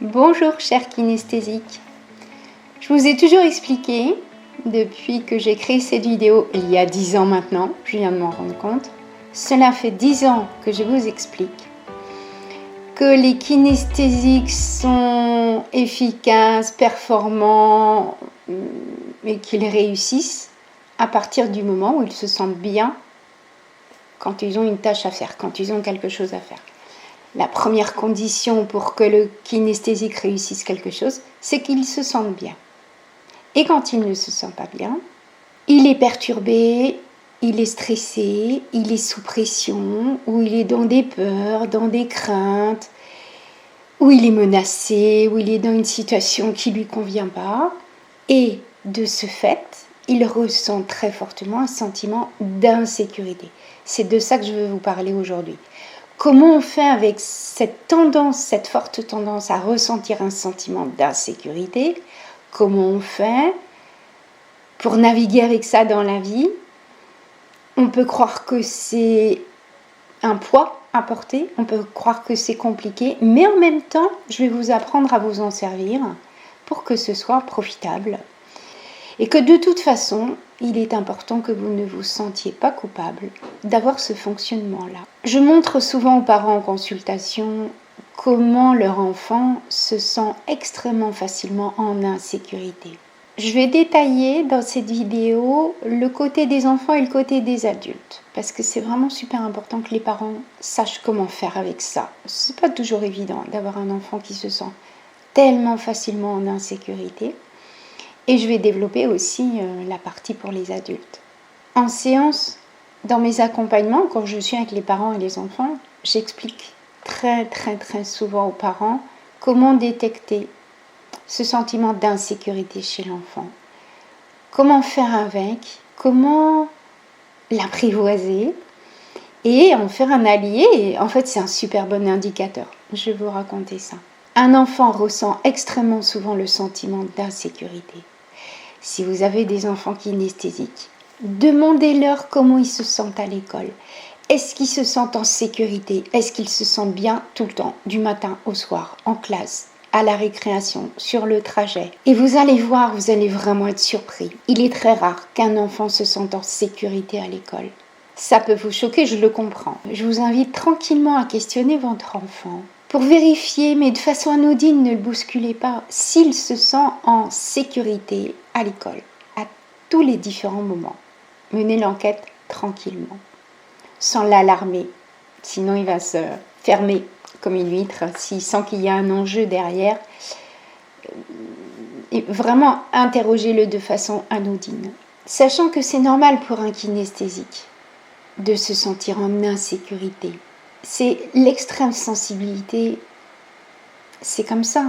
Bonjour chers kinesthésiques. Je vous ai toujours expliqué, depuis que j'ai créé cette vidéo il y a 10 ans maintenant, je viens de m'en rendre compte, cela fait 10 ans que je vous explique que les kinesthésiques sont efficaces, performants et qu'ils réussissent à partir du moment où ils se sentent bien quand ils ont une tâche à faire, quand ils ont quelque chose à faire. La première condition pour que le kinesthésique réussisse quelque chose, c'est qu'il se sente bien. Et quand il ne se sent pas bien, il est perturbé, il est stressé, il est sous pression, ou il est dans des peurs, dans des craintes, ou il est menacé, ou il est dans une situation qui ne lui convient pas. Et de ce fait, il ressent très fortement un sentiment d'insécurité. C'est de ça que je veux vous parler aujourd'hui. Comment on fait avec cette tendance, cette forte tendance à ressentir un sentiment d'insécurité? Comment on fait pour naviguer avec ça dans la vie? On peut croire que c'est un poids à porter, on peut croire que c'est compliqué, mais en même temps, je vais vous apprendre à vous en servir pour que ce soit profitable. Et que de toute façon, il est important que vous ne vous sentiez pas coupable d'avoir ce fonctionnement-là. Je montre souvent aux parents en consultation comment leur enfant se sent extrêmement facilement en insécurité. Je vais détailler dans cette vidéo le côté des enfants et le côté des adultes, parce que c'est vraiment super important que les parents sachent comment faire avec ça. C'est pas toujours évident d'avoir un enfant qui se sent tellement facilement en insécurité. Et je vais développer aussi la partie pour les adultes. En séance, dans mes accompagnements, quand je suis avec les parents et les enfants, j'explique très souvent aux parents comment détecter ce sentiment d'insécurité chez l'enfant. Comment faire avec, comment l'apprivoiser et en faire un allié. Et en fait, c'est un super bon indicateur. Je vais vous raconter ça. Un enfant ressent extrêmement souvent le sentiment d'insécurité. Si vous avez des enfants kinesthésiques, demandez-leur comment ils se sentent à l'école. Est-ce qu'ils se sentent en sécurité? Est-ce qu'ils se sentent bien tout le temps, du matin au soir, en classe, à la récréation, sur le trajet? Et vous allez voir, vous allez vraiment être surpris. Il est très rare qu'un enfant se sente en sécurité à l'école. Ça peut vous choquer, je le comprends. Je vous invite tranquillement à questionner votre enfant pour vérifier, mais de façon anodine, ne le bousculez pas, s'il se sent en sécurité à l'école, à tous les différents moments. Menez l'enquête tranquillement, sans l'alarmer, sinon il va se fermer comme une huître, s'il sent qu'il y a un enjeu derrière. Et vraiment, interrogez-le de façon anodine, sachant que c'est normal pour un kinesthésique de se sentir en insécurité. C'est l'extrême sensibilité, c'est comme ça.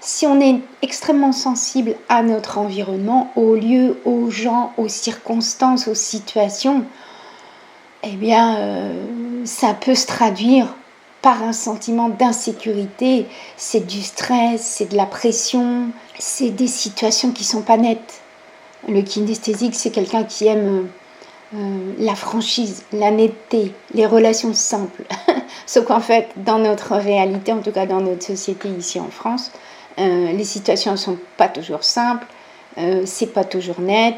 Si on est extrêmement sensible à notre environnement, aux lieux, aux gens, aux circonstances, aux situations, eh bien, ça peut se traduire par un sentiment d'insécurité. C'est du stress, c'est de la pression, c'est des situations qui ne sont pas nettes. Le kinesthésique, c'est quelqu'un qui aime la franchise, la netteté, les relations simples. Sauf qu'en fait, dans notre réalité, en tout cas dans notre société ici en France, les situations ne sont pas toujours simples, c'est pas toujours net,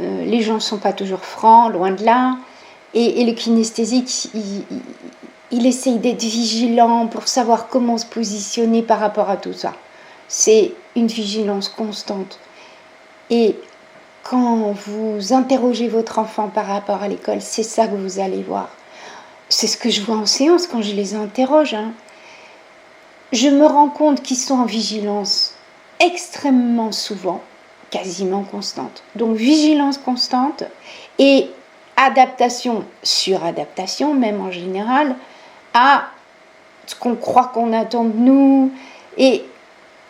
les gens ne sont pas toujours francs, loin de là. Et le kinesthésique, il essaye d'être vigilant pour savoir comment se positionner par rapport à tout ça. C'est une vigilance constante. Et quand vous interrogez votre enfant par rapport à l'école, c'est ça que vous allez voir. C'est ce que je vois en séance quand je les interroge. Je me rends compte qu'ils sont en vigilance extrêmement souvent, quasiment constante. Donc vigilance constante et adaptation, suradaptation même en général, à ce qu'on croit qu'on attend de nous. Et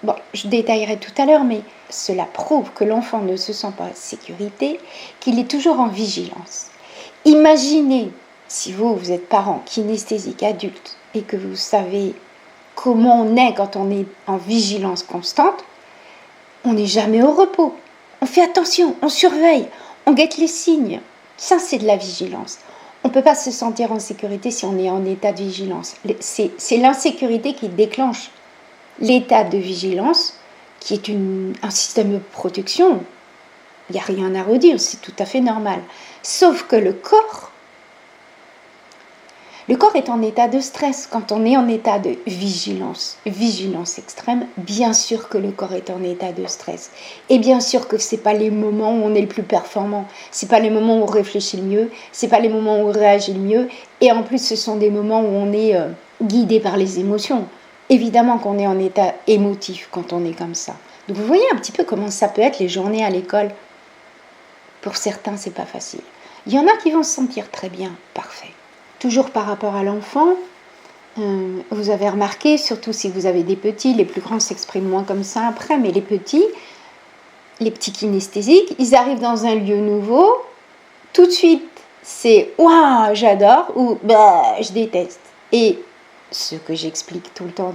bon, je détaillerai tout à l'heure, mais cela prouve que l'enfant ne se sent pas en sécurité, qu'il est toujours en vigilance. Imaginez, si vous êtes parent kinesthésique adulte et que vous savez comment on est quand on est en vigilance constante, on n'est jamais au repos. On fait attention, on surveille, on guette les signes. Ça, c'est de la vigilance. On ne peut pas se sentir en sécurité si on est en état de vigilance. C'est l'insécurité qui déclenche l'état de vigilance, qui est un système de protection. Il n'y a rien à redire, c'est tout à fait normal. Sauf que le corps est en état de stress. Quand on est en état de vigilance extrême, bien sûr que le corps est en état de stress. Et bien sûr que ce n'est pas les moments où on est le plus performant, ce n'est pas les moments où on réfléchit le mieux, ce n'est pas les moments où on réagit le mieux. Et en plus, ce sont des moments où on est guidé par les émotions. Évidemment qu'on est en état émotif quand on est comme ça. Donc vous voyez un petit peu comment ça peut être les journées à l'école. Pour certains, c'est pas facile. Il y en a qui vont se sentir très bien, parfait. Toujours par rapport à l'enfant, vous avez remarqué, surtout si vous avez des petits, les plus grands s'expriment moins comme ça après, mais les petits kinesthésiques, ils arrivent dans un lieu nouveau, tout de suite, c'est « Waouh, j'adore » ou « Bah, je déteste ». Et ce que j'explique tout le temps,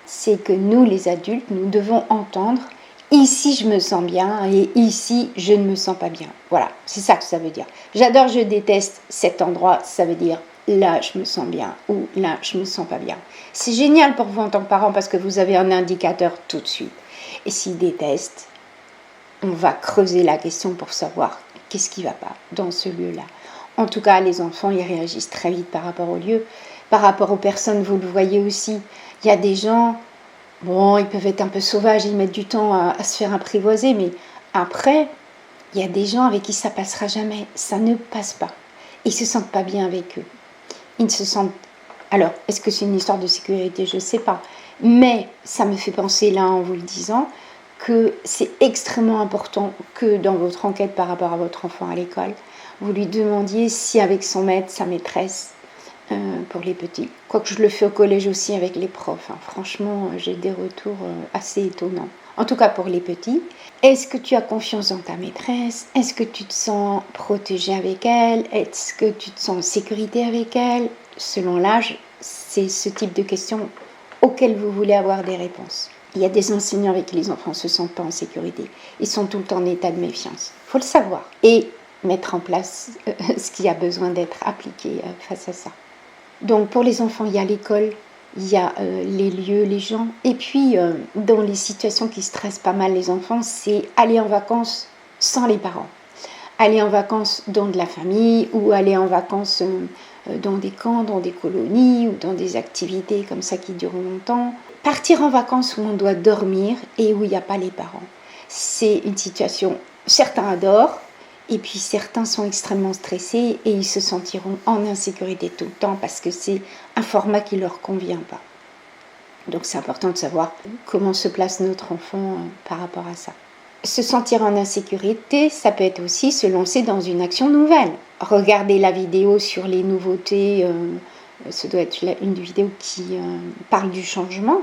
c'est que nous, les adultes, nous devons entendre « Ici, je me sens bien » et « Ici, je ne me sens pas bien ». Voilà, c'est ça que ça veut dire. J'adore, je déteste cet endroit, ça veut dire « Là, je me sens bien » ou « Là, je me sens pas bien ». C'est génial pour vous en tant que parent parce que vous avez un indicateur tout de suite. Et s'il déteste, on va creuser la question pour savoir qu'est-ce qui ne va pas dans ce lieu-là. En tout cas, les enfants, ils réagissent très vite par rapport au lieu. Par rapport aux personnes, vous le voyez aussi. Il y a des gens, bon, ils peuvent être un peu sauvages, ils mettent du temps à se faire apprivoiser, mais après, il y a des gens avec qui ça passera jamais. Ça ne passe pas. Ils ne se sentent pas bien avec eux. Ils se sentent... Alors, est-ce que c'est une histoire de sécurité? Je ne sais pas. Mais ça me fait penser, là, en vous le disant, que c'est extrêmement important que dans votre enquête par rapport à votre enfant à l'école, vous lui demandiez si avec son maître, sa maîtresse, pour les petits. Quoique je le fais au collège aussi avec les profs. Franchement, j'ai des retours assez étonnants. En tout cas pour les petits. Est-ce que tu as confiance dans ta maîtresse? Est-ce que tu te sens protégé avec elle? Est-ce que tu te sens en sécurité avec elle? Selon l'âge, c'est ce type de questions auxquelles vous voulez avoir des réponses. Il y a des enseignants avec qui les enfants ne se sentent pas en sécurité. Ils sont tout le temps en état de méfiance. Il faut le savoir. Et mettre en place ce qui a besoin d'être appliqué face à ça. Donc pour les enfants, il y a l'école, il y a les lieux, les gens. Et puis dans les situations qui stressent pas mal les enfants, c'est aller en vacances sans les parents. Aller en vacances dans de la famille ou aller en vacances dans des camps, dans des colonies ou dans des activités comme ça qui durent longtemps. Partir en vacances où on doit dormir et où il n'y a pas les parents. C'est une situation, certains adorent, et puis certains sont extrêmement stressés et ils se sentiront en insécurité tout le temps parce que c'est un format qui ne leur convient pas. Donc c'est important de savoir comment se place notre enfant par rapport à ça. Se sentir en insécurité, ça peut être aussi se lancer dans une action nouvelle. Regarder la vidéo sur les nouveautés, ça doit être une vidéo qui parle du changement.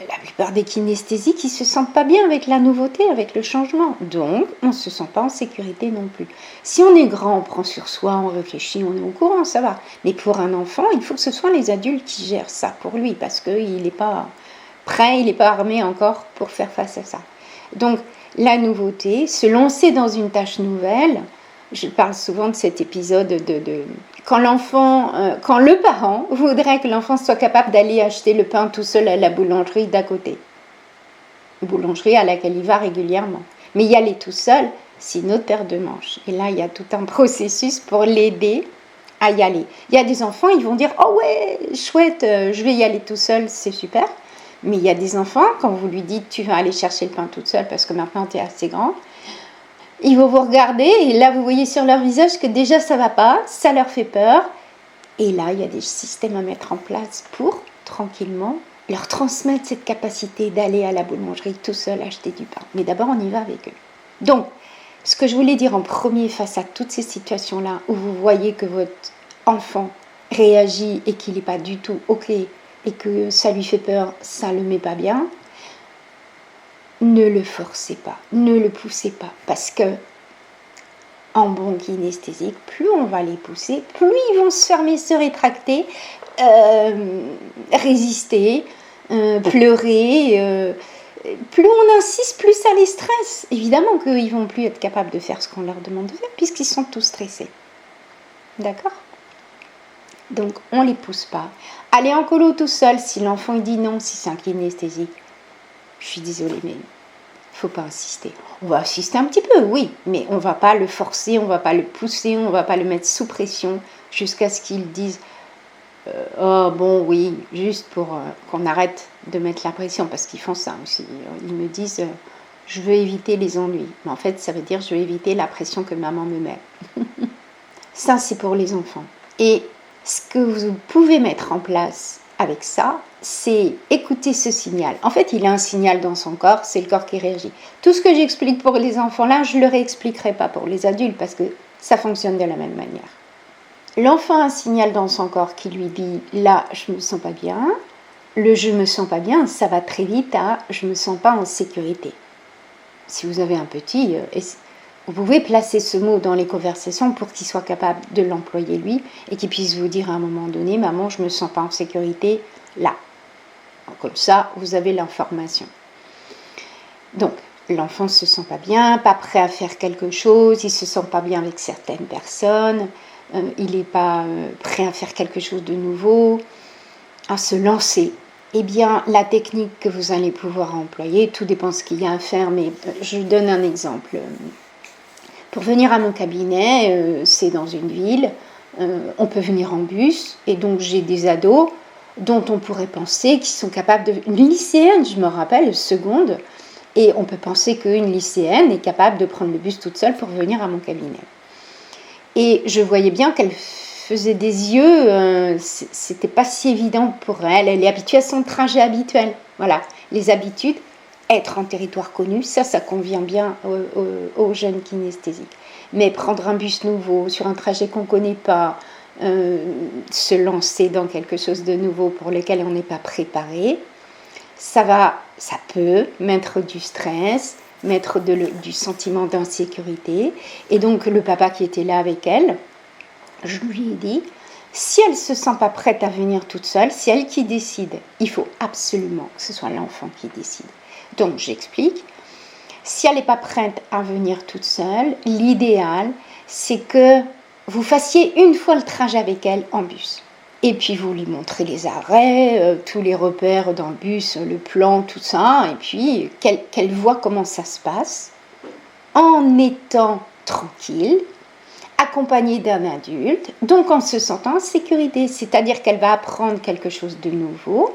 La plupart des kinesthésiques, ils ne se sentent pas bien avec la nouveauté, avec le changement. Donc, on ne se sent pas en sécurité non plus. Si on est grand, on prend sur soi, on réfléchit, on est au courant, ça va. Mais pour un enfant, il faut que ce soit les adultes qui gèrent ça pour lui, parce qu'il n'est pas prêt, il n'est pas armé encore pour faire face à ça. Donc, la nouveauté, se lancer dans une tâche nouvelle, je parle souvent de cet épisode de quand le parent voudrait que l'enfant soit capable d'aller acheter le pain tout seul à la boulangerie d'à côté. Une boulangerie à laquelle il va régulièrement. Mais y aller tout seul, c'est une autre paire de manches. Et là, il y a tout un processus pour l'aider à y aller. Il y a des enfants, ils vont dire « Oh ouais, chouette, je vais y aller tout seul, c'est super ». Mais il y a des enfants, quand vous lui dites « Tu vas aller chercher le pain toute seule parce que maintenant tu es assez grand », ils vont vous regarder et là, vous voyez sur leur visage que déjà, ça ne va pas, ça leur fait peur. Et là, il y a des systèmes à mettre en place pour, tranquillement, leur transmettre cette capacité d'aller à la boulangerie tout seul acheter du pain. Mais d'abord, on y va avec eux. Donc, ce que je voulais dire en premier face à toutes ces situations-là où vous voyez que votre enfant réagit et qu'il n'est pas du tout OK et que ça lui fait peur, ça ne le met pas bien, ne le forcez pas, ne le poussez pas, parce que en bon kinesthésique, plus on va les pousser, plus ils vont se fermer, se rétracter, résister, pleurer. Plus on insiste, plus ça les stresse. Évidemment qu'ils ne vont plus être capables de faire ce qu'on leur demande de faire, puisqu'ils sont tous stressés. D'accord ? Donc, on ne les pousse pas. Aller en colo tout seul, si l'enfant il dit non, si c'est un kinesthésique, je suis désolée, mais il ne faut pas insister. On va assister un petit peu, oui, mais on ne va pas le forcer, on ne va pas le pousser, on ne va pas le mettre sous pression jusqu'à ce qu'il dise oh bon, oui, juste pour qu'on arrête de mettre la pression, parce qu'ils font ça aussi. Ils me disent je veux éviter les ennuis. Mais en fait, ça veut dire je veux éviter la pression que maman me met. Ça, c'est pour les enfants. Et ce que vous pouvez mettre en place avec ça, c'est écouter ce signal. En fait, il a un signal dans son corps, c'est le corps qui réagit. Tout ce que j'explique pour les enfants là, je ne le réexpliquerai pas pour les adultes parce que ça fonctionne de la même manière. L'enfant a un signal dans son corps qui lui dit « là, je ne me sens pas bien ». Le « je ne me sens pas bien », ça va très vite à « je ne me sens pas en sécurité ». Si vous avez un petit, vous pouvez placer ce mot dans les conversations pour qu'il soit capable de l'employer lui et qu'il puisse vous dire à un moment donné « maman, je ne me sens pas en sécurité là ». Comme ça, vous avez l'information. Donc, l'enfant ne se sent pas bien, pas prêt à faire quelque chose, il ne se sent pas bien avec certaines personnes, il n'est pas prêt à faire quelque chose de nouveau, à se lancer. Eh bien, la technique que vous allez pouvoir employer, tout dépend de ce qu'il y a à faire, mais je donne un exemple. Pour venir à mon cabinet, c'est dans une ville, on peut venir en bus, et donc j'ai des ados dont on pourrait penser qu'ils sont capables de... Une lycéenne, je me rappelle, seconde, et on peut penser qu'une lycéenne est capable de prendre le bus toute seule pour venir à mon cabinet. Et je voyais bien qu'elle faisait des yeux, c'était pas si évident pour elle. Elle est habituée à son trajet habituel. Voilà, les habitudes, être en territoire connu, ça convient bien aux jeunes kinesthésiques. Mais prendre un bus nouveau sur un trajet qu'on ne connaît pas, se lancer dans quelque chose de nouveau pour lequel on n'est pas préparé, ça peut mettre du stress, mettre du sentiment d'insécurité. Et donc le papa qui était là avec elle, je lui ai dit, si elle ne se sent pas prête à venir toute seule, c'est elle qui décide. Il faut absolument que ce soit l'enfant qui décide. Donc j'explique, si elle n'est pas prête à venir toute seule, l'idéal, c'est que vous fassiez une fois le trajet avec elle en bus. Et puis vous lui montrez les arrêts, tous les repères dans le bus, le plan, tout ça, et puis qu'elle voit comment ça se passe, en étant tranquille, accompagnée d'un adulte, donc en se sentant en sécurité, c'est-à-dire qu'elle va apprendre quelque chose de nouveau,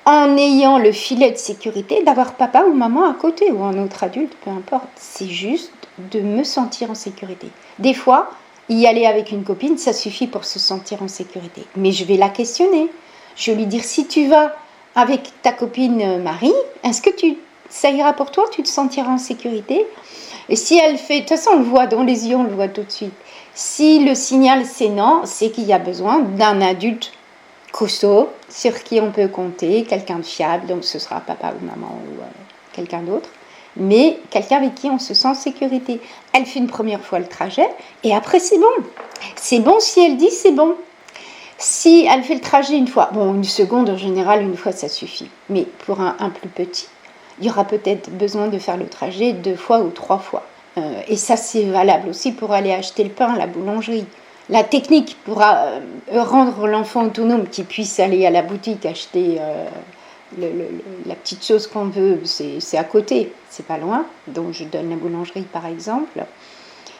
en ayant le filet de sécurité d'avoir papa ou maman à côté, ou un autre adulte, peu importe. C'est juste de me sentir en sécurité. Des fois, y aller avec une copine, ça suffit pour se sentir en sécurité. Mais je vais la questionner. Je vais lui dire, si tu vas avec ta copine Marie, est-ce que ça ira pour toi, tu te sentiras en sécurité? Et si elle fait, de toute façon on le voit dans les yeux, on le voit tout de suite. Si le signal c'est non, c'est qu'il y a besoin d'un adulte costaud, sur qui on peut compter, quelqu'un de fiable, donc ce sera papa ou maman ou quelqu'un d'autre, mais quelqu'un avec qui on se sent en sécurité. Elle fait une première fois le trajet, et après c'est bon. C'est bon si elle dit c'est bon. Si elle fait le trajet une fois, bon, une seconde en général, une fois ça suffit. Mais pour un plus petit, il y aura peut-être besoin de faire le trajet 2 fois ou 3 fois. Et ça c'est valable aussi pour aller acheter le pain à la boulangerie. La technique pourra rendre l'enfant autonome, qui puisse aller à la boutique acheter la petite chose qu'on veut, c'est à côté, c'est pas loin, donc je donne la boulangerie par exemple.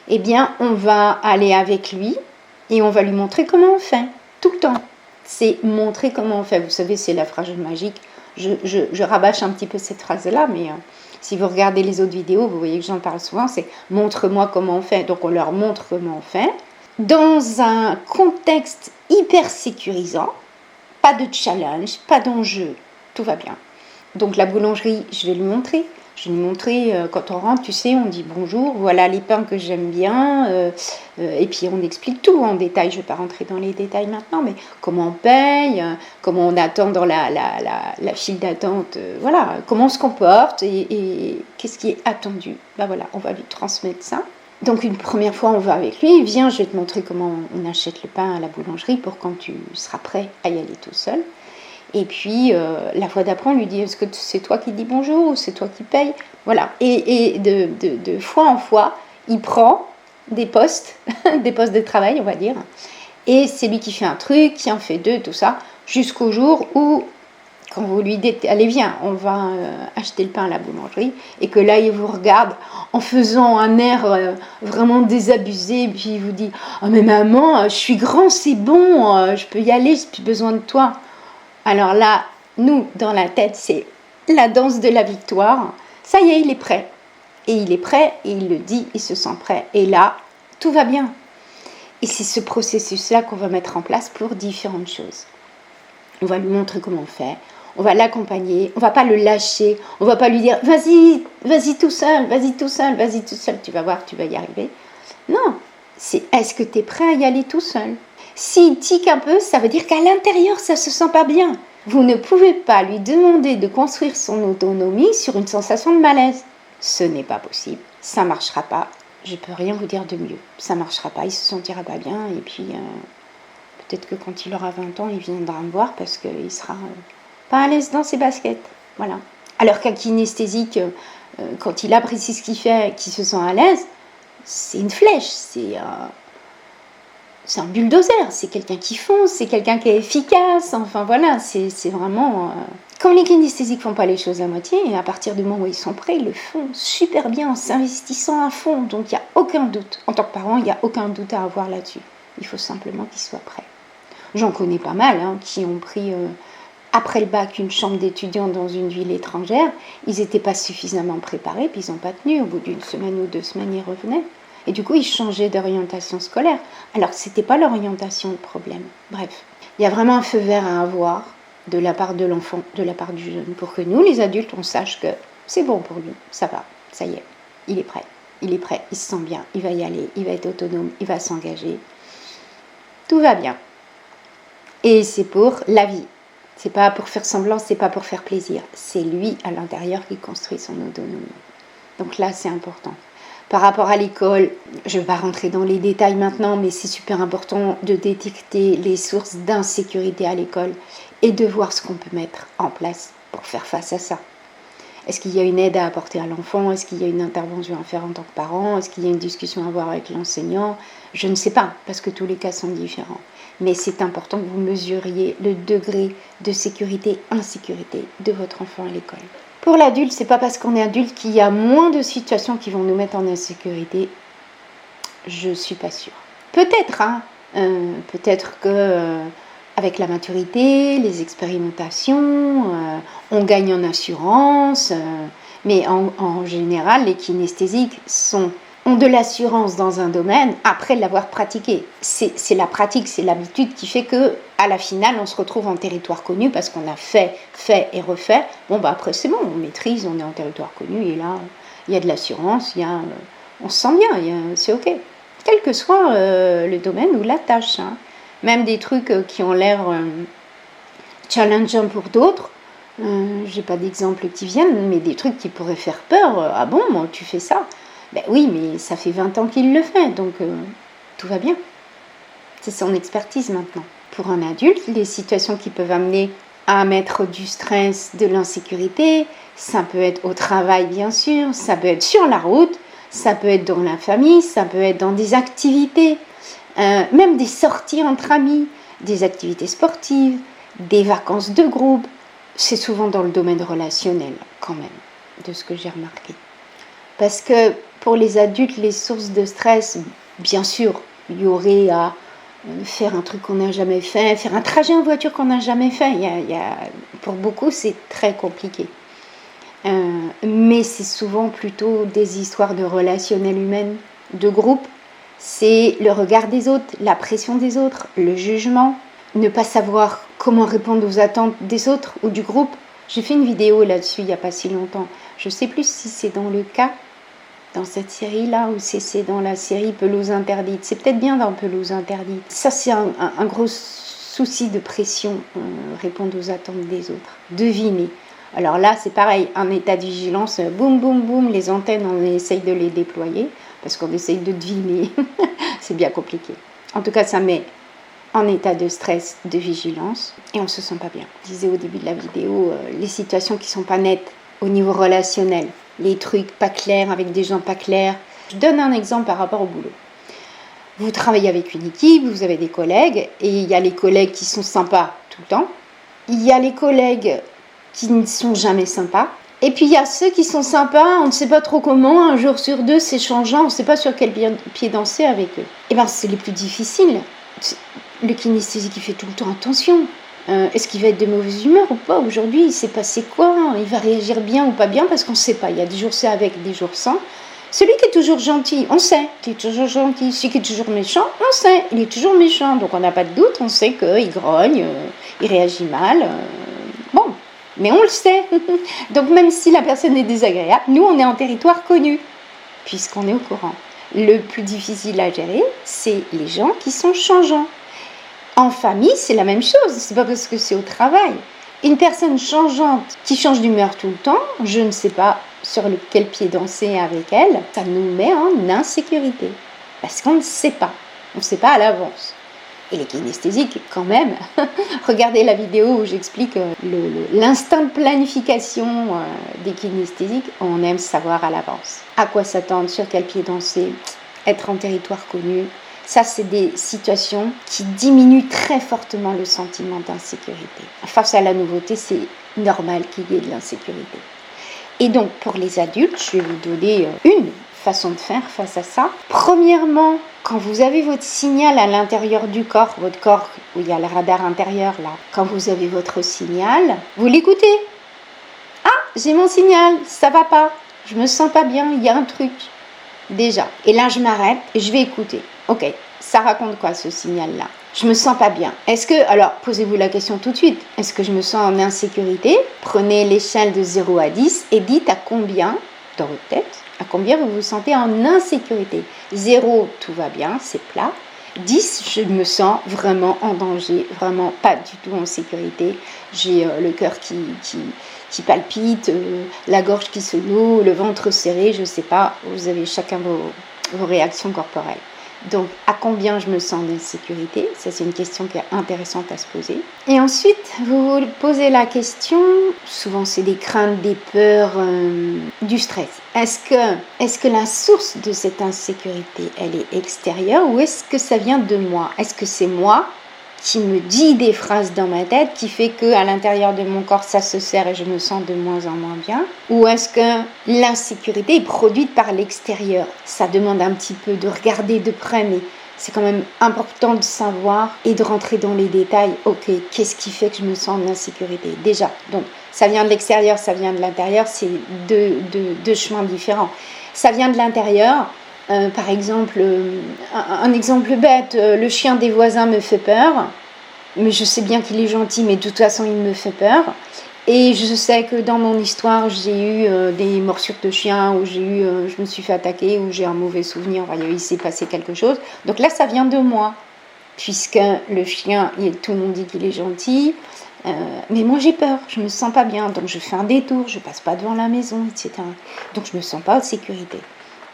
Eh bien, on va aller avec lui et on va lui montrer comment on fait, tout le temps. C'est montrer comment on fait. Vous savez, c'est la phrase magique. Je rabâche un petit peu cette phrase-là, mais si vous regardez les autres vidéos, vous voyez que j'en parle souvent, c'est « montre-moi comment on fait ». Donc on leur montre comment on fait. Dans un contexte hyper sécurisant, pas de challenge, pas d'enjeu, tout va bien. Donc la boulangerie, je vais lui montrer. Je vais lui montrer, quand on rentre, tu sais, on dit bonjour, voilà les pains que j'aime bien, et puis on explique tout en détail. Je ne vais pas rentrer dans les détails maintenant, mais comment on paye, comment on attend dans la file d'attente, voilà, comment on se comporte et qu'est-ce qui est attendu. Ben voilà, on va lui transmettre ça. Donc une première fois, on va avec lui, viens, je vais te montrer comment on achète le pain à la boulangerie pour quand tu seras prêt à y aller tout seul. Et puis, la fois d'après, on lui dit, est-ce que c'est toi qui dis bonjour ou c'est toi qui paye? Voilà. Et de fois en fois, il prend des postes, des postes de travail, on va dire. Et c'est lui qui fait un truc, qui en fait deux, tout ça, jusqu'au jour où, quand vous lui dites, allez viens, on va acheter le pain à la boulangerie, et que là, il vous regarde en faisant un air vraiment désabusé, puis il vous dit, oh mais maman, je suis grand, c'est bon, je peux y aller, j'ai plus besoin de toi. Alors là, nous, dans la tête, c'est la danse de la victoire. Ça y est, il est prêt. Et il est prêt, et il le dit, il se sent prêt. Et là, tout va bien. Et c'est ce processus-là qu'on va mettre en place pour différentes choses. On va lui montrer comment on fait, on va l'accompagner, on ne va pas le lâcher, on ne va pas lui dire « vas-y, vas-y tout seul, vas-y tout seul, vas-y tout seul, tu vas voir, tu vas y arriver ». Non, c'est est-ce que tu es prêt à y aller tout seul ? S'il tique un peu, ça veut dire qu'à l'intérieur, ça ne se sent pas bien. Vous ne pouvez pas lui demander de construire son autonomie sur une sensation de malaise. Ce n'est pas possible, ça ne marchera pas. Je ne peux rien vous dire de mieux. Ça ne marchera pas, il ne se sentira pas bien. Et puis, peut-être que quand il aura 20 ans, il viendra me voir parce qu'il sera pas à l'aise dans ses baskets. Voilà. Alors qu'un kinesthésique, quand il apprécie ce qu'il fait, qu'il se sent à l'aise, c'est une flèche, c'est un bulldozer, c'est quelqu'un qui fonce, c'est quelqu'un qui est efficace, enfin voilà, c'est vraiment... Quand les kinesthésiques ne font pas les choses à moitié, et à partir du moment où ils sont prêts, ils le font super bien en s'investissant à fond, donc il n'y a aucun doute. En tant que parent, il n'y a aucun doute à avoir là-dessus. Il faut simplement qu'ils soient prêts. J'en connais pas mal qui ont pris, après le bac, une chambre d'étudiants dans une ville étrangère, ils n'étaient pas suffisamment préparés, puis ils n'ont pas tenu, au bout d'une semaine ou 2 semaines, ils revenaient. Et du coup, ils changeaient d'orientation scolaire. Alors que ce n'était pas l'orientation le problème. Bref, il y a vraiment un feu vert à avoir de la part de l'enfant, de la part du jeune, pour que nous, les adultes, on sache que c'est bon pour lui, ça va, ça y est, il est prêt, il se sent bien, il va y aller, il va être autonome, il va s'engager. Tout va bien. Et c'est pour la vie. C'est pas pour faire semblant, c'est pas pour faire plaisir. C'est lui, à l'intérieur, qui construit son autonomie. Donc là, c'est important. Par rapport à l'école, je ne vais pas rentrer dans les détails maintenant, mais c'est super important de détecter les sources d'insécurité à l'école et de voir ce qu'on peut mettre en place pour faire face à ça. Est-ce qu'il y a une aide à apporter à l'enfant ? Est-ce qu'il y a une intervention à faire en tant que parent ? Est-ce qu'il y a une discussion à avoir avec l'enseignant ? Je ne sais pas, parce que tous les cas sont différents. Mais c'est important que vous mesuriez le degré de sécurité, insécurité de votre enfant à l'école. Pour l'adulte, c'est pas parce qu'on est adulte qu'il y a moins de situations qui vont nous mettre en insécurité. Je suis pas sûre. Peut-être, peut-être que avec la maturité, les expérimentations, on gagne en assurance. Mais en général, les kinesthésiques ont de l'assurance dans un domaine après l'avoir pratiqué. C'est la pratique, c'est l'habitude qui fait que à la finale, on se retrouve en territoire connu parce qu'on a fait et refait. Bon, après, c'est bon, on maîtrise, on est en territoire connu et là, il y a de l'assurance, on se sent bien, c'est OK. Quel que soit le domaine ou la tâche. Même des trucs qui ont l'air challengeants pour d'autres. J'ai pas d'exemple qui viennent, mais des trucs qui pourraient faire peur. Ah bon, moi, tu fais ça ? Ben oui, mais ça fait 20 ans qu'il le fait, donc tout va bien. C'est son expertise maintenant. Pour un adulte, les situations qui peuvent amener à mettre du stress, de l'insécurité, ça peut être au travail bien sûr, ça peut être sur la route, ça peut être dans la famille, ça peut être dans des activités, même des sorties entre amis, des activités sportives, des vacances de groupe. C'est souvent dans le domaine relationnel quand même, de ce que j'ai remarqué. Parce que pour les adultes, les sources de stress, bien sûr, il y aurait à faire un truc qu'on n'a jamais fait, faire un trajet en voiture qu'on n'a jamais fait. Pour beaucoup, c'est très compliqué. Mais c'est souvent plutôt des histoires de relationnel humain, de groupe. C'est le regard des autres, la pression des autres, le jugement, ne pas savoir comment répondre aux attentes des autres ou du groupe. J'ai fait une vidéo là-dessus il n'y a pas si longtemps. Je ne sais plus si c'est dans le cas, dans cette série-là, ou si c'est dans la série Pelouse interdite. C'est peut-être bien dans Pelouse interdite. Ça, c'est un gros souci de pression, répondre aux attentes des autres. Deviner. Alors là, c'est pareil, un état de vigilance, boum, boum, boum, les antennes, on essaye de les déployer, parce qu'on essaye de deviner. C'est bien compliqué. En tout cas, ça met en état de stress, de vigilance, et on ne se sent pas bien. Je disais au début de la vidéo, les situations qui ne sont pas nettes au niveau relationnel, les trucs pas clairs avec des gens pas clairs. Je donne un exemple par rapport au boulot. Vous travaillez avec une équipe, vous avez des collègues, et il y a les collègues qui sont sympas tout le temps. Il y a les collègues qui ne sont jamais sympas. Et puis il y a ceux qui sont sympas, on ne sait pas trop comment, un jour sur deux, c'est changeant, on ne sait pas sur quel pied danser avec eux. Et bien c'est les plus difficiles. Le kinesthésique, il fait tout le temps attention. Est-ce qu'il va être de mauvaise humeur ou pas aujourd'hui? Il s'est passé quoi? Il va réagir bien ou pas bien? Parce qu'on ne sait pas. Il y a des jours c'est avec, des jours sans. Celui qui est toujours gentil, on sait qu'il est toujours gentil. Celui qui est toujours méchant, on sait, il est toujours méchant. Donc on n'a pas de doute, on sait qu'il grogne, il réagit mal. Bon, mais on le sait. Donc même si la personne est désagréable, nous on est en territoire connu, puisqu'on est au courant. Le plus difficile à gérer, c'est les gens qui sont changeants. En famille, c'est la même chose, c'est pas parce que c'est au travail. Une personne changeante qui change d'humeur tout le temps, je ne sais pas sur quel pied danser avec elle, ça nous met en insécurité. Parce qu'on ne sait pas, on ne sait pas à l'avance. Et les kinesthésiques, quand même, regardez la vidéo où j'explique l'instinct de planification des kinesthésiques, on aime savoir à l'avance. À quoi s'attendre, sur quel pied danser, être en territoire connu. Ça, c'est des situations qui diminuent très fortement le sentiment d'insécurité. Face à la nouveauté, c'est normal qu'il y ait de l'insécurité. Et donc, pour les adultes, je vais vous donner une façon de faire face à ça. Premièrement, quand vous avez votre signal à l'intérieur du corps, votre corps où il y a le radar intérieur là, quand vous avez votre signal, vous l'écoutez. Ah, j'ai mon signal, ça va pas, je me sens pas bien, il y a un truc. Déjà. Et là, je m'arrête et je vais écouter. Ok, ça raconte quoi ce signal-là? Je me sens pas bien. Alors, posez-vous la question tout de suite. Est-ce que je me sens en insécurité? Prenez l'échelle de 0 à 10 et dites à combien, dans votre tête, à combien vous vous sentez en insécurité. 0, tout va bien, c'est plat. 10, je me sens vraiment en danger, vraiment pas du tout en sécurité. J'ai le cœur qui palpite, la gorge qui se noue, le ventre serré, je sais pas. Vous avez chacun vos réactions corporelles. Donc, à combien je me sens d'insécurité? Ça, c'est une question qui est intéressante à se poser. Et ensuite, vous vous posez la question, souvent c'est des craintes, des peurs, du stress. Est-ce que la source de cette insécurité, elle est extérieure ou est-ce que ça vient de moi? Est-ce que c'est moi qui me dit des phrases dans ma tête qui fait qu'à l'intérieur de mon corps ça se serre et je me sens de moins en moins bien? Ou est-ce que l'insécurité est produite par l'extérieur? Ça demande un petit peu de regarder de près, mais c'est quand même important de savoir et de rentrer dans les détails. Ok, qu'est-ce qui fait que je me sens en insécurité? Déjà, donc ça vient de l'extérieur, ça vient de l'intérieur, c'est deux chemins différents. Ça vient de l'intérieur. Par exemple, un exemple bête, le chien des voisins me fait peur, mais je sais bien qu'il est gentil, mais de toute façon il me fait peur. Et je sais que dans mon histoire, j'ai eu des morsures de chien, où je me suis fait attaquer, où j'ai un mauvais souvenir, il s'est passé quelque chose. Donc là, ça vient de moi, puisque le chien, tout le monde dit qu'il est gentil, mais moi j'ai peur, je me sens pas bien, donc je fais un détour, je passe pas devant la maison, etc. Donc je me sens pas en sécurité.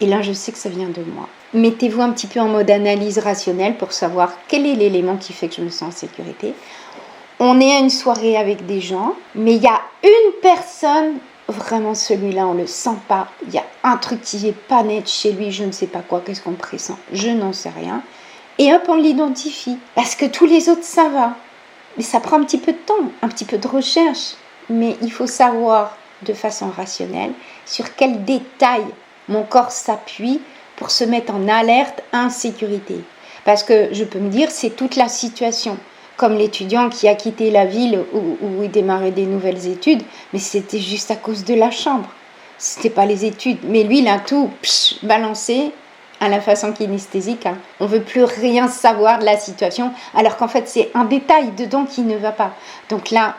Et là, je sais que ça vient de moi. Mettez-vous un petit peu en mode analyse rationnelle pour savoir quel est l'élément qui fait que je me sens en sécurité. On est à une soirée avec des gens, mais il y a une personne, vraiment celui-là, on ne le sent pas. Il y a un truc qui n'est pas net chez lui, je ne sais pas quoi, qu'est-ce qu'on pressent, je n'en sais rien. Et hop, on l'identifie. Parce que tous les autres, ça va. Mais ça prend un petit peu de temps, un petit peu de recherche. Mais il faut savoir de façon rationnelle sur quel détail mon corps s'appuie pour se mettre en alerte insécurité. Parce que je peux me dire, c'est toute la situation. Comme l'étudiant qui a quitté la ville où il démarrait des nouvelles études, mais c'était juste à cause de la chambre. C'était pas les études. Mais lui, il a tout balancé à la façon kinesthésique. On veut plus rien savoir de la situation, alors qu'en fait, c'est un détail dedans qui ne va pas. Donc là,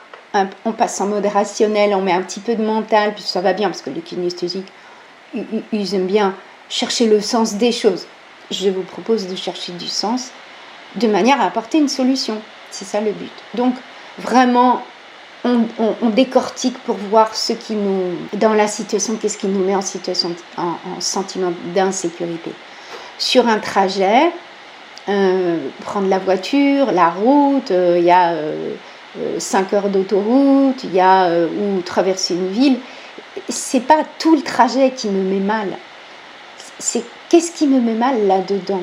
on passe en mode rationnel, on met un petit peu de mental, puis ça va bien, parce que les kinesthésiques, ils aiment bien chercher le sens des choses. Je vous propose de chercher du sens de manière à apporter une solution. C'est ça le but. Donc, vraiment, on décortique pour voir ce qui nous, dans la situation, qu'est-ce qui nous met en situation, en sentiment d'insécurité. Sur un trajet, prendre la voiture, la route, il y a 5 heures d'autoroute, il y a ou traverser une ville. C'est pas tout le trajet qui me met mal. C'est qu'est-ce qui me met mal là-dedans.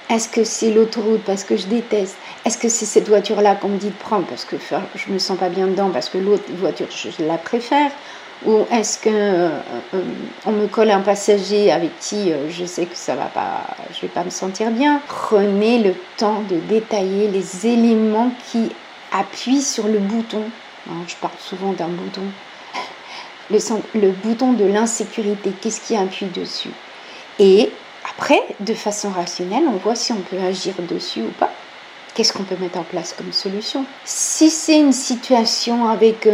Est-ce que c'est l'autoroute parce que je déteste? Est-ce que c'est cette voiture-là qu'on me dit de prendre parce que je me sens pas bien dedans, parce que l'autre voiture, je la préfère? Ou est-ce que on me colle un passager avec qui je sais que ça va pas, je vais pas me sentir bien? Prenez le temps de détailler les éléments qui appuient sur le bouton. Je parle souvent d'un bouton. Le bouton de l'insécurité, qu'est-ce qui appuie dessus? Et après, de façon rationnelle, on voit si on peut agir dessus ou pas. Qu'est-ce qu'on peut mettre en place comme solution? Si c'est une situation avec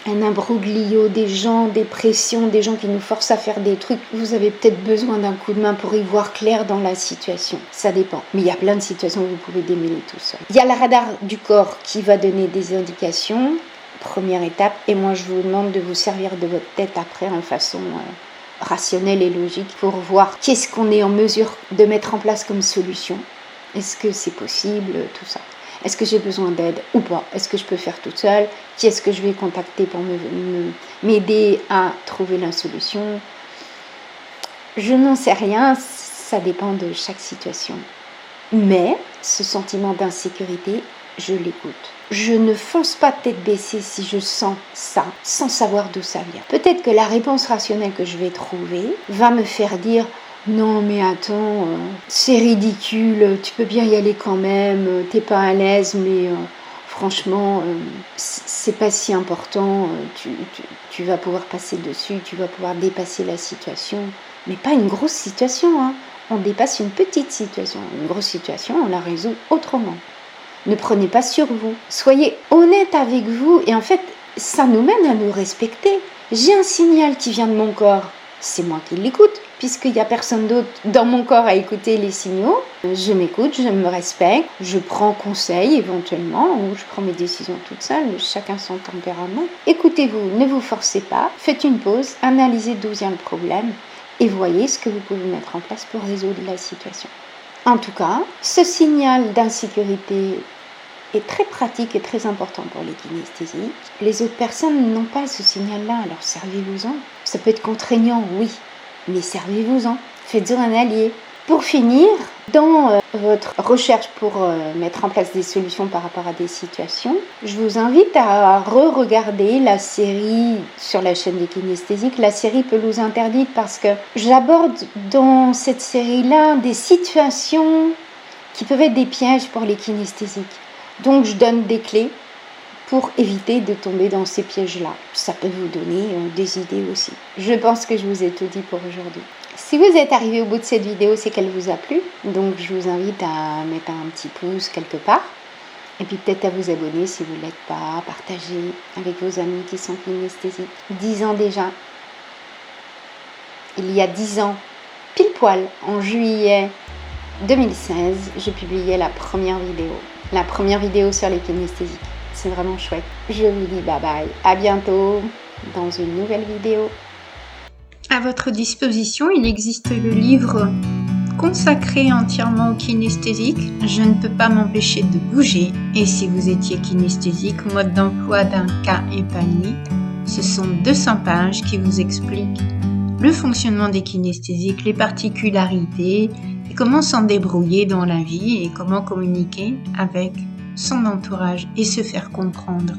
un imbroglio, des gens, des pressions, des gens qui nous forcent à faire des trucs, vous avez peut-être besoin d'un coup de main pour y voir clair dans la situation. Ça dépend. Mais il y a plein de situations où vous pouvez démêler tout seul. Il y a le radar du corps qui va donner des indications. Première étape. Et moi, je vous demande de vous servir de votre tête après en façon rationnelle et logique pour voir qu'est-ce qu'on est en mesure de mettre en place comme solution. Est-ce que c'est possible, tout ça? Est-ce que j'ai besoin d'aide ou pas? Est-ce que je peux faire toute seule? Qui est-ce que je vais contacter pour m'aider à trouver la solution? Je n'en sais rien, ça dépend de chaque situation. Mais ce sentiment d'insécurité, je l'écoute. Je ne fonce pas tête baissée si je sens ça, sans savoir d'où ça vient. Peut-être que la réponse rationnelle que je vais trouver va me faire dire « Non mais attends, c'est ridicule, tu peux bien y aller quand même, t'es pas à l'aise, mais franchement, c'est pas si important, tu vas pouvoir passer dessus, tu vas pouvoir dépasser la situation. » Mais pas une grosse situation, hein. On dépasse une petite situation. Une grosse situation, on la résout autrement. Ne prenez pas sur vous. Soyez honnête avec vous. Et en fait, ça nous mène à nous respecter. J'ai un signal qui vient de mon corps. C'est moi qui l'écoute, puisqu'il n'y a personne d'autre dans mon corps à écouter les signaux. Je m'écoute, je me respecte, je prends conseil éventuellement, ou je prends mes décisions toute seule, chacun son tempérament. Écoutez-vous, ne vous forcez pas, faites une pause, analysez d'où vient le problème, et voyez ce que vous pouvez mettre en place pour résoudre la situation. En tout cas, ce signal d'insécurité est très pratique et très important pour les kinesthésiques. Les autres personnes n'ont pas ce signal-là, alors servez-vous-en. Ça peut être contraignant, oui, mais servez-vous-en. Faites-en un allié. Pour finir, dans votre recherche pour mettre en place des solutions par rapport à des situations, je vous invite à re-regarder la série sur la chaîne des kinesthésiques, la série Pelouse interdite, parce que j'aborde dans cette série-là des situations qui peuvent être des pièges pour les kinesthésiques. Donc je donne des clés pour éviter de tomber dans ces pièges-là. Ça peut vous donner des idées aussi. Je pense que je vous ai tout dit pour aujourd'hui. Si vous êtes arrivé au bout de cette vidéo, c'est qu'elle vous a plu. Donc je vous invite à mettre un petit pouce quelque part. Et puis peut-être à vous abonner si vous ne l'êtes pas, partager avec vos amis qui sont kinesthésiques. 10 ans déjà. Il y a 10 ans, pile poil, en juillet 2016, je publiais la première vidéo. La première vidéo sur les kinesthésiques. C'est vraiment chouette. Je vous dis bye bye. À bientôt dans une nouvelle vidéo. À votre disposition, il existe le livre consacré entièrement aux kinesthésiques. Je ne peux pas m'empêcher de bouger. Et si vous étiez kinesthésique, mode d'emploi d'un cas épanoui, ce sont 200 pages qui vous expliquent le fonctionnement des kinesthésiques, les particularités, et comment s'en débrouiller dans la vie et comment communiquer avec son entourage et se faire comprendre.